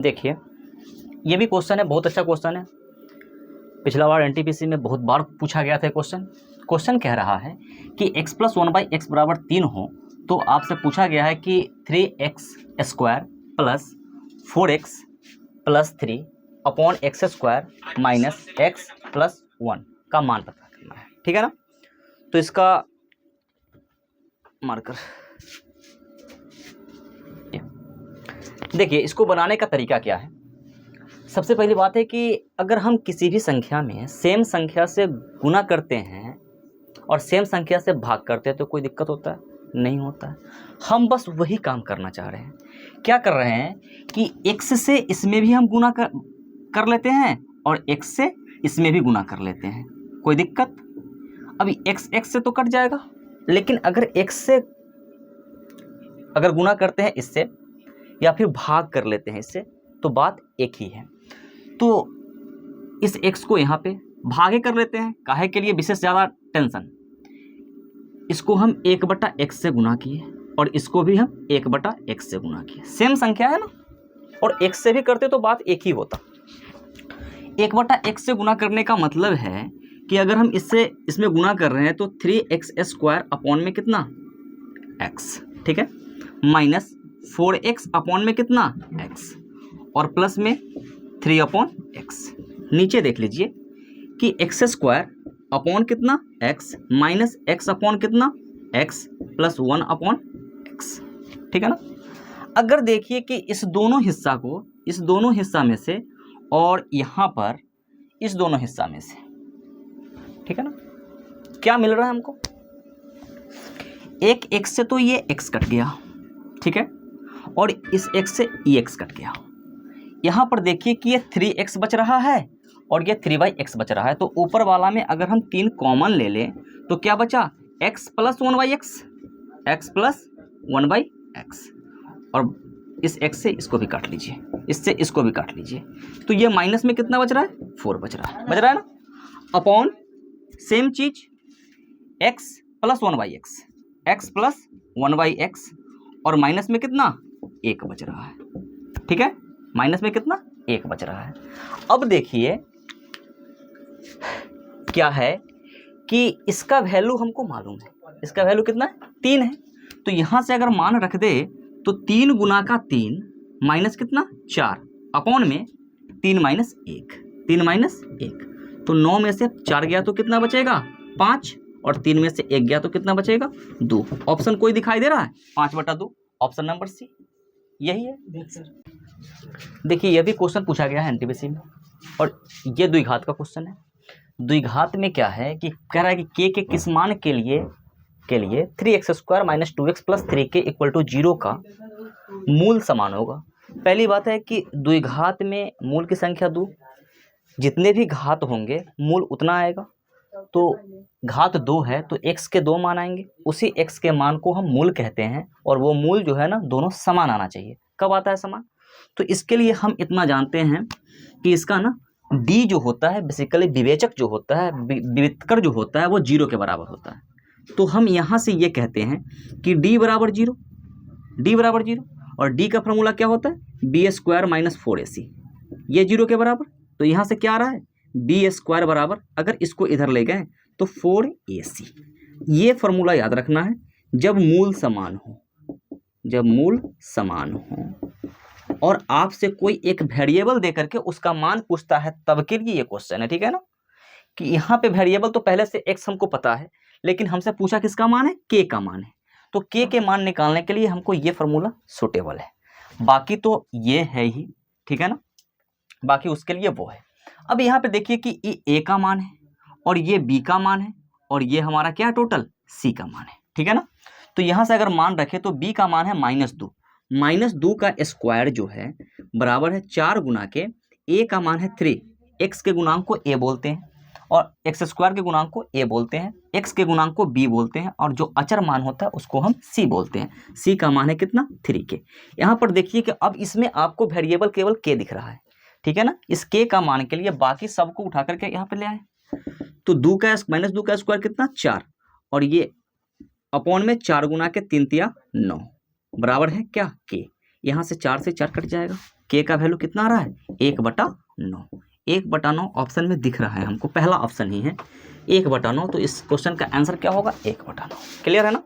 देखिए ये भी क्वेश्चन है, बहुत अच्छा क्वेश्चन है। पिछला बार एनटीपीसी में बहुत बार पूछा गया था क्वेश्चन। क्वेश्चन कह रहा है कि x + 1/x बराबर 3 हो तो आपसे पूछा गया है कि 3x² + 4x + 3 upon x² minus x + 1 का मान पता करना है। ठीक है ना। तो इसका मार्कर देखिए, इसको बनाने का तरीका क्या है। सबसे पहली बात है कि अगर हम किसी भी संख्या में सेम संख्या से गुना करते हैं और सेम संख्या से भाग करते हैं तो कोई दिक्कत होता है? नहीं होता है। हम बस वही काम करना चाह रहे हैं। क्या कर रहे हैं कि x से इसमें भी हम गुना कर लेते हैं और x से इसमें भी गुना कर लेते हैं। कोई दिक्कत? अभी x से तो कट जाएगा, लेकिन अगर x से अगर गुना करते हैं इससे या फिर भाग कर लेते हैं इससे तो बात एक ही है। तो इस x को यहाँ पे भागे कर लेते हैं, काहे के लिए विशेष ज़्यादा टेंशन। इसको हम 1/x से गुना किए और इसको भी हम 1/x से गुना किए। सेम संख्या है ना, और x से भी करते तो बात एक ही होता। 1/x से गुना करने का मतलब है कि अगर हम इसमें गुना कर रहे हैं तो 3x² अपॉन में कितना x, ठीक है, माइनस 4x अपॉन में कितना x और प्लस में 3/x। नीचे देख लीजिए कि x² अपॉन कितना x माइनस x अपॉन कितना x प्लस 1/x। ठीक है ना। अगर देखिए कि इस दोनों हिस्सा में से और यहाँ पर इस दोनों हिस्सा में से, ठीक है ना, क्या मिल रहा है हमको? एक x से तो ये x कट गया, ठीक है, और इस x से ये x कट गया। यहाँ पर देखिए कि ये 3x बच रहा है और ये 3/x बच रहा है। तो ऊपर वाला में अगर हम 3 कॉमन ले लें तो क्या बचा? x + 1/x, x + 1/x। और इस x से इसको भी काट लीजिए, इससे इसको भी काट लीजिए। तो ये माइनस में कितना बच रहा है? 4 बच रहा है ना। अपॉन सेम चीज x + 1/x, x + 1/x और माइनस में कितना? 1 बच रहा है। ठीक है, माइनस में कितना? 1 बच रहा है। अब देखिए क्या है कि इसका वैल्यू हमको मालूम है, इसका वैल्यू कितना है? 3 है। तो यहाँ से अगर मान रख दे तो 3 गुना का 3 माइनस कितना? 4 अपॉन में 3 - 1, 3 - 1। तो 9 में से 4 गया तो कितना बचेगा? 5, और 3 में से 1 गया तो कितना बचेगा? 2। ऑप्शन कोई दिखाई दे रहा है? 5/2, ऑप्शन नंबर सी यही है। देखिए ये भी क्वेश्चन पूछा गया है एनटीपीसी में और ये द्विघात का क्वेश्चन है। द्विघात में क्या है कि कह रहा है कि k के किस मान के लिए 3x² - 2x + 3k = 0 का मूल समान होगा। पहली बात है कि द्विघात में मूल की संख्या 2, जितने भी घात होंगे मूल उतना आएगा। तो घात 2 है तो x के 2 मान आएंगे, उसी x के मान को हम मूल कहते हैं और वो मूल जो है ना दोनों समान आना चाहिए। कब आता है समान? तो इसके लिए हम इतना जानते हैं कि इसका ना d जो होता है बेसिकली विवेचक जो होता है, विवितकर जो होता है वो 0 के बराबर होता है। तो हम यहाँ से ये कहते हैं कि d बराबर 0, और d का फॉर्मूला क्या होता है? b² - 4ac, ये 0 के बराबर। तो यहाँ से क्या आ रहा है? b² बराबर, अगर इसको इधर ले गए तो 4ac। ये फॉर्मूला याद रखना है जब मूल समान हो, और आपसे कोई एक वेरिएबल दे करके उसका मान पूछता है तब के लिए ये क्वेश्चन है। ठीक है ना, कि यहाँ पे वेरिएबल तो पहले से x हमको पता है, लेकिन हमसे पूछा किसका मान है? k का मान है। तो k के मान निकालने के लिए हमको ये फॉर्मूला सूटेबल है, बाकी तो ये है ही। ठीक है ना, बाकी उसके लिए वो है। अब यहाँ पे देखिए कि ये a का मान है और ये b का मान है और ये हमारा क्या है? टोटल c का मान है। ठीक है ना। तो यहाँ से अगर मान रखे तो b का मान है -2 का स्क्वायर जो है बराबर है 4 गुना के a का मान है 3। x के गुणांक को a बोलते हैं और x² के गुणांक को a बोलते हैं, x के गुणांक को b बोलते हैं और जो अचर मान होता है उसको हम c बोलते हैं। c का मान है कितना? 3k। यहाँ पर देखिए कि अब इसमें आपको वेरिएबल केवल k दिख रहा है। ठीक है ना, इस k का मान के लिए बाकी सबको उठा करके यहाँ पे ले आए। तो 2 का स्क्वायर कितना? 4, और ये अपॉन में 4 गुना के 3 × 9 बराबर है क्या? k। यहाँ से 4 से 4 कट जाएगा, के का वैल्यू कितना आ रहा है 1/9। 1/9 ऑप्शन में दिख रहा है हमको, पहला ऑप्शन ही है 1/9, तो इस क्वेश्चन का आंसर क्या होगा 1/9। क्लियर है ना।